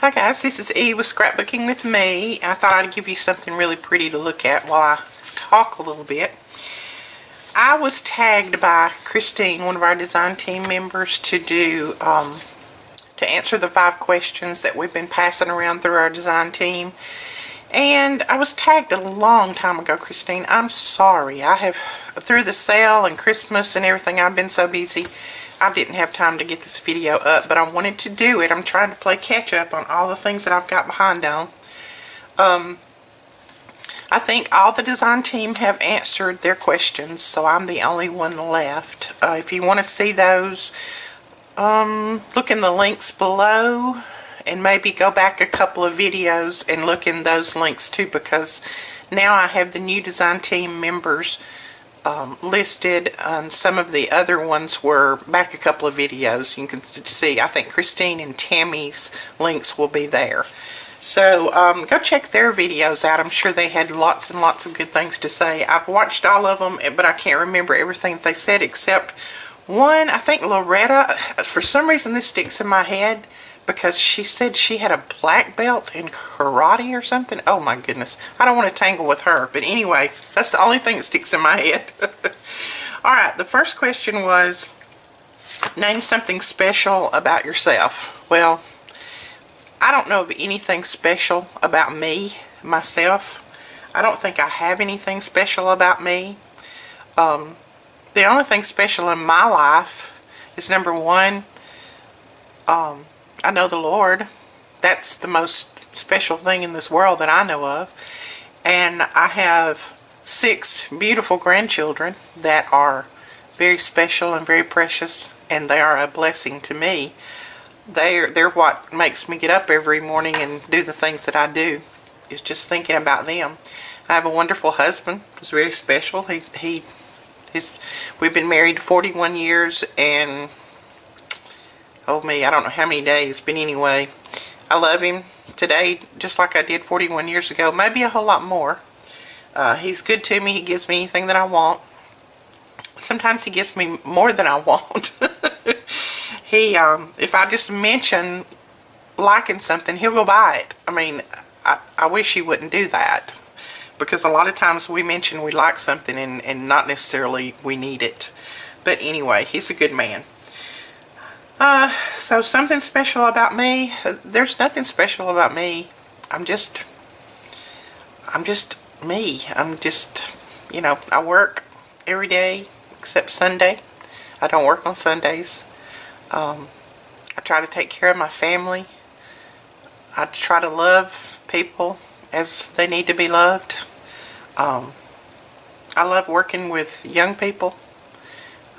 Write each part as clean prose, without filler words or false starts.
Hi guys, this is E with Scrapbooking with me. I thought I'd give you something really pretty to look at while I talk a little bit. I was tagged by Christine, one of our design team members, to answer the 5 questions that we've been passing around through our design team. And I was tagged a long time ago, Christine. I'm sorry. Through the sale and Christmas and everything, I've been so busy. I didn't have time to get this video up, but I wanted to do it. I'm trying to play catch up on all the things that I've got behind on. I think all the design team have answered their questions, so I'm the only one left. If you want to see those, look in the links below and maybe go back a couple of videos and look in those links too, because now I have the new design team members listed. Some of the other ones were back a couple of videos. You can see, I think Christine and Tammy's links will be there. So go check their videos out. I'm sure they had lots and lots of good things to say. I've watched all of them, but I can't remember everything they said except one. I think Loretta, for some reason this sticks in my head, because she said she had a black belt in karate or something. Oh my goodness. I don't want to tangle with her. But anyway, that's the only thing that sticks in my head. Alright, the first question was, name something special about yourself. Well, I don't know of anything special about myself. I don't think I have anything special about me. The only thing special in my life is, number one, I know the Lord. That's the most special thing in this world that I know of. And I have 6 beautiful grandchildren that are very special and very precious, and they are a blessing to me. They're what makes me get up every morning and do the things that I do, is just thinking about them. I have a wonderful husband who's very special. We've been married 41 years and, oh me, I don't know how many days, but anyway, I love him today just like I did 41 years ago, maybe a whole lot more. He's good to me. He gives me anything that I want. Sometimes he gives me more than I want. If I just mention liking something, he'll go buy it. I mean, I wish he wouldn't do that, because a lot of times we mention we like something and not necessarily we need it. But anyway, he's a good man. So something special about me? There's nothing special about me. I'm just me. I'm just, I work every day except Sunday. I don't work on Sundays. I try to take care of my family. I try to love people as they need to be loved. I love working with young people.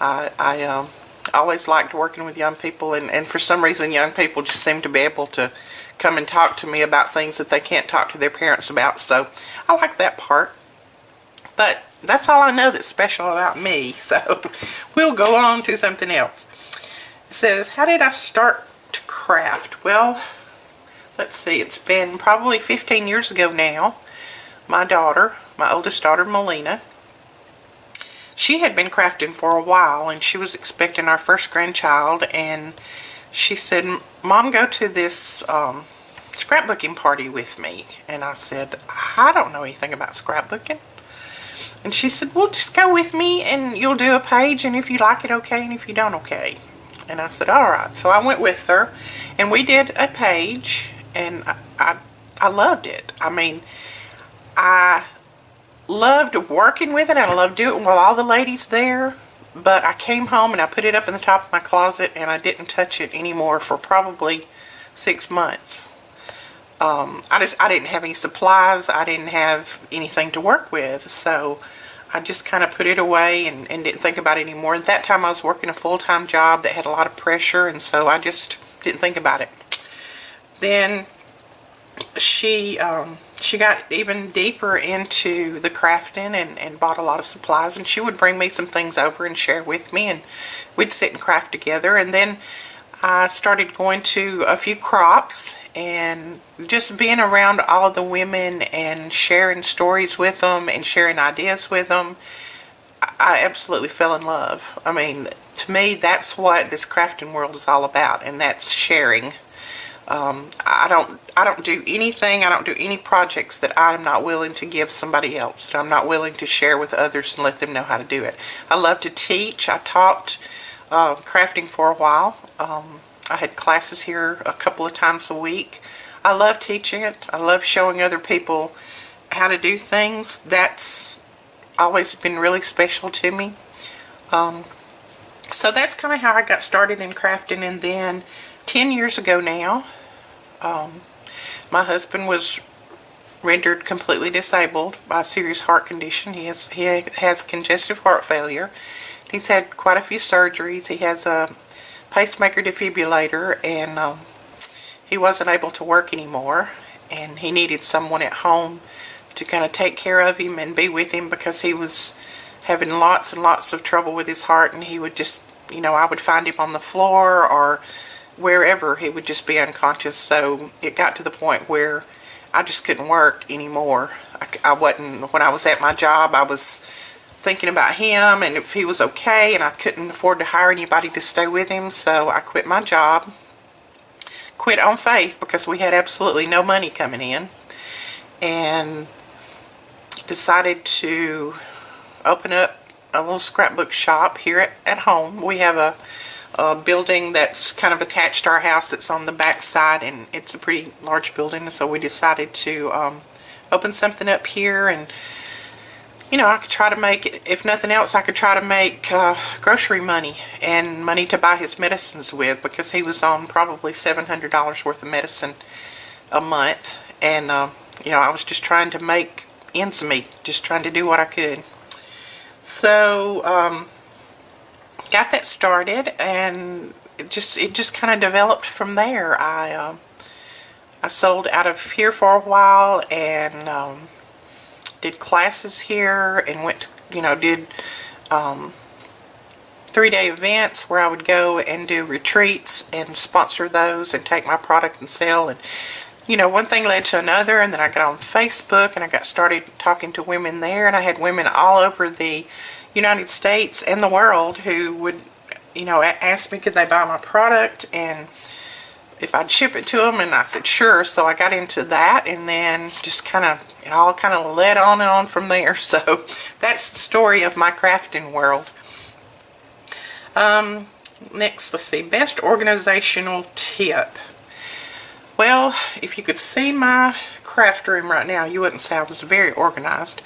I always liked working with young people, and for some reason young people just seem to be able to come and talk to me about things that they can't talk to their parents about, so I like that part. But that's all I know that's special about me, so we'll go on to something else. It says, how did I start to craft? Well, let's see, it's been probably 15 years ago now. My oldest daughter, Melina, she had been crafting for a while, and she was expecting our first grandchild, and she said, Mom, go to this scrapbooking party with me. And I said, I don't know anything about scrapbooking. And she said, well, just go with me and you'll do a page, and if you like it, okay, and if you don't, okay. And I said, alright. So I went with her, and we did a page, and I loved it. I mean, I loved working with it, and I loved doing it with all the ladies there, but I came home and I put it up in the top of my closet, and I didn't touch it anymore for probably 6 months. I didn't have any supplies. I didn't have anything to work with, so I just kind of put it away and didn't think about it anymore. At that time I was working a full-time job that had a lot of pressure, and so I just didn't think about it. Then she got even deeper into the crafting and bought a lot of supplies, and she would bring me some things over and share with me, and we'd sit and craft together. And then I started going to a few crops and just being around all of the women and sharing stories with them and sharing ideas with them. I absolutely fell in love. I mean, to me, that's what this crafting world is all about, and that's sharing. I don't do anything, I don't do any projects that I'm not willing to give somebody else, that I'm not willing to share with others and let them know how to do it. I love to teach. I taught crafting for a while. I had classes here a couple of times a week. I love teaching it. I love showing other people how to do things. That's always been really special to me. So that's kind of how I got started in crafting. And then 10 years ago now, my husband was rendered completely disabled by a serious heart condition. He has congestive heart failure. He's had quite a few surgeries. He has a pacemaker defibrillator, and he wasn't able to work anymore, and he needed someone at home to kind of take care of him and be with him, because he was having lots and lots of trouble with his heart, and he would just, I would find him on the floor or wherever, he would just be unconscious. So it got to the point where I just couldn't work anymore. I wasn't, when I was at my job, I was thinking about him and if he was okay, and I couldn't afford to hire anybody to stay with him, so I quit my job. Quit on faith, because we had absolutely no money coming in, and decided to open up a little scrapbook shop here at home. We have a building that's kind of attached to our house that's on the back side, and it's a pretty large building, so we decided to open something up here. And I could try to make, if nothing else, I could try to make grocery money and money to buy his medicines with, because he was on probably $700 worth of medicine a month. And, I was just trying to make ends meet, just trying to do what I could. So, got that started, and it just kind of developed from there. I sold out of here for a while, and did classes here, and went to, did 3-day events where I would go and do retreats and sponsor those and take my product and sell. And one thing led to another, and then I got on Facebook and I got started talking to women there, and I had women all over the United States and the world who would ask me could they buy my product and if I'd ship it to them, and I said sure. So I got into that, and then just it all kind of led on and on from there. So that's the story of my crafting world. Next, let's see, best organizational tip. Well, if you could see my craft room right now, you wouldn't say I was very organized.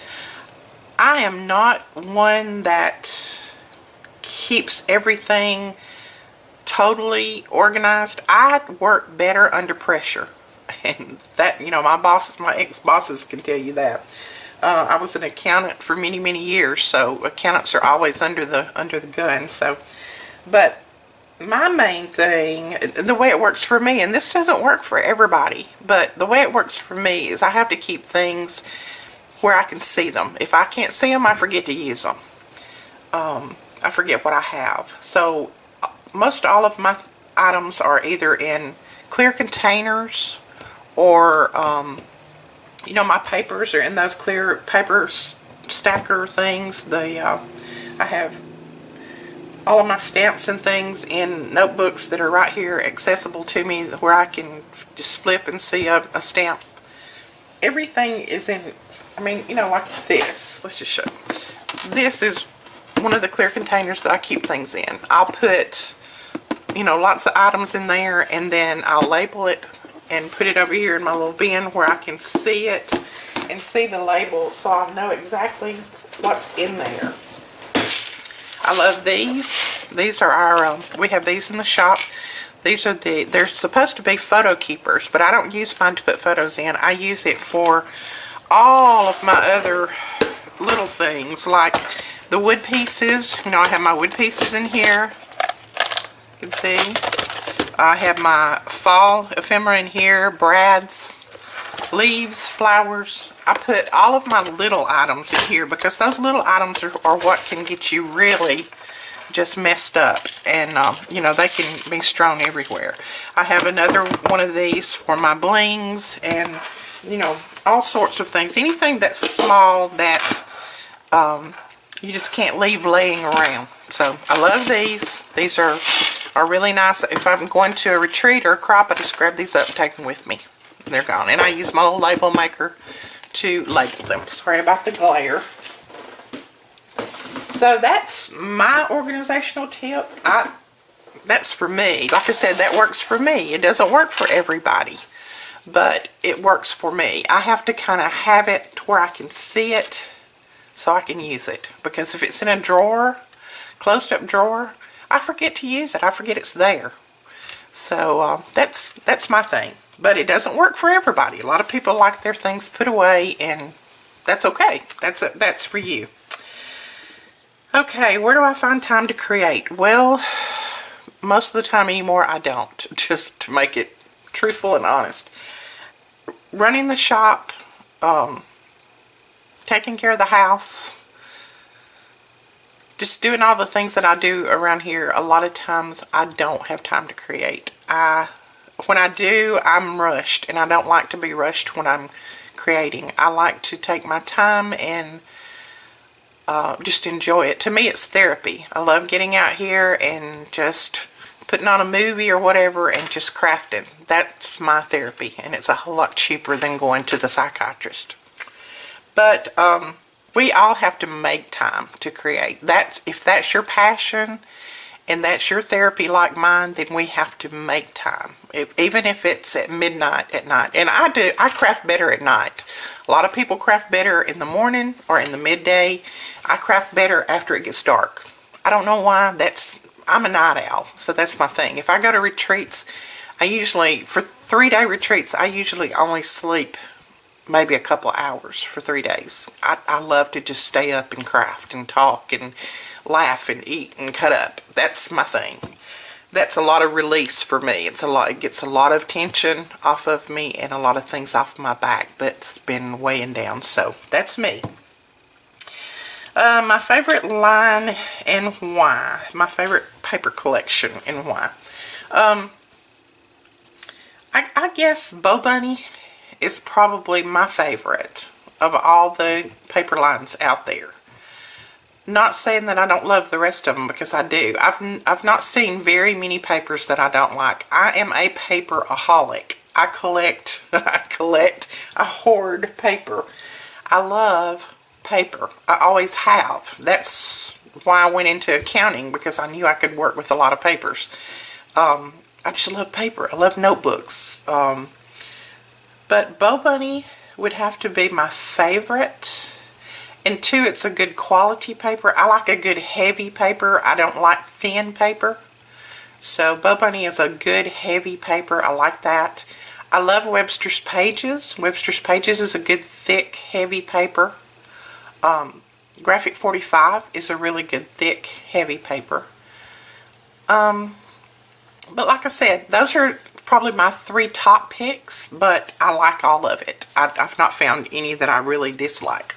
I am not one that keeps everything totally organized. I work better under pressure, and that, my bosses, my ex-bosses can tell you that. I was an accountant for many years, so accountants are always under the gun. So, but my main thing, the way it works for me, and this doesn't work for everybody, but the way it works for me is I have to keep things where I can see them. If I can't see them, I forget to use them. I forget what I have. So most all of my items are either in clear containers, or my papers are in those clear paper stacker things. I have all of my stamps and things in notebooks that are right here accessible to me, where I can just flip and see a stamp. Everything is in, like this. Let's just show. This is one of the clear containers that I keep things in. I'll put lots of items in there, and then I'll label it and put it over here in my little bin where I can see it and see the label, so I'll know exactly what's in there. I love these. These are our, we have these in the shop. These are they're supposed to be photo keepers, but I don't use mine to put photos in. I use it for all of my other little things, like the wood pieces. I have my wood pieces in here. You can see. I have my fall ephemera in here, brads, leaves, flowers. I put all of my little items in here, because those little items are what can get you really just messed up, and they can be strewn everywhere. I have another one of these for my blings, and all sorts of things. Anything that's small that you just can't leave laying around. So I love these. These are are really nice. If I'm going to a retreat or a crop, I just grab these up and take them with me. They're gone. And I use my little label maker to label them. Sorry about the glare. So that's my organizational tip. That's for me. Like I said, that works for me. It doesn't work for everybody, but it works for me. I have to kind of have it to where I can see it so I can use it. Because if it's in a drawer, closed up drawer, I forget to use it. I forget it's there. So that's my thing. But it doesn't work for everybody. A lot of people like their things put away, and that's okay. That's for you. Okay, where do I find time to create? Well, most of the time anymore I don't, just to make it truthful and honest. Running the shop, taking care of the house, just doing all the things that I do around here, a lot of times I don't have time to create. When I do, I'm rushed, and I don't like to be rushed when I'm creating. I like to take my time and just enjoy it. To me, it's therapy. I love getting out here and just putting on a movie or whatever and just crafting. That's my therapy, and it's a whole lot cheaper than going to the psychiatrist. But we all have to make time to create. If that's your passion and that's your therapy like mine, then we have to make time. Even if it's at midnight at night. And I craft better at night. A lot of people craft better in the morning or in the midday. I craft better after it gets dark. I don't know why. I'm a night owl, so that's my thing. If I go to retreats, for 3-day retreats, I usually only sleep maybe a couple of hours for 3 days. I love to just stay up and craft and talk and laugh and eat and cut up. That's my thing. That's a lot of release for me. It gets a lot of tension off of me and a lot of things off of my back that's been weighing down. So that's me. My favorite line and why. My favorite paper collection and why. I guess Bo Bunny is probably my favorite of all the paper lines out there. Not saying that I don't love the rest of them, because I do. I've not seen very many papers that I don't like. I am a paper-aholic. I hoard paper. I love paper. I always have. That's why I went into accounting, because I knew I could work with a lot of papers. I just love paper. I love notebooks. But Bo Bunny would have to be my favorite. And 2, it's a good quality paper. I like a good heavy paper. I don't like thin paper. So Bo Bunny is a good heavy paper. I like that. I love Webster's Pages. Webster's Pages is a good thick heavy paper. Graphic 45 is a really good thick heavy paper. But like I said, those are probably my 3 top picks, but I like all of it. I've not found any that I really dislike.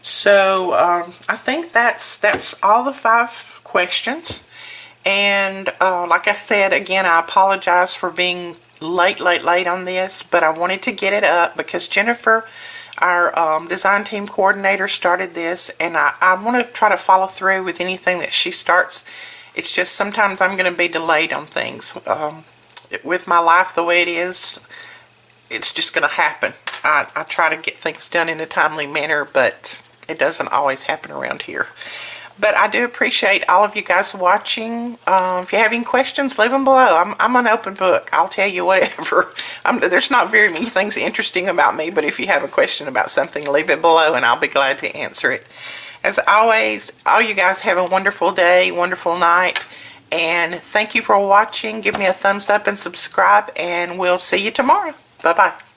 So I think that's all the 5 questions. And like I said, again, I apologize for being late on this, but I wanted to get it up because Jennifer, our design team coordinator, started this, and I want to try to follow through with anything that she starts. It's just sometimes I'm going to be delayed on things. With my life the way it is, it's just going to happen. I try to get things done in a timely manner, but it doesn't always happen around here. But I do appreciate all of you guys watching. If you have any questions, leave them below. I'm an open book. I'll tell you whatever. There's not very many things interesting about me, but if you have a question about something, leave it below and I'll be glad to answer it. As always, all you guys have a wonderful day, wonderful night, and thank you for watching. Give me a thumbs up and subscribe, and we'll see you tomorrow. Bye-bye.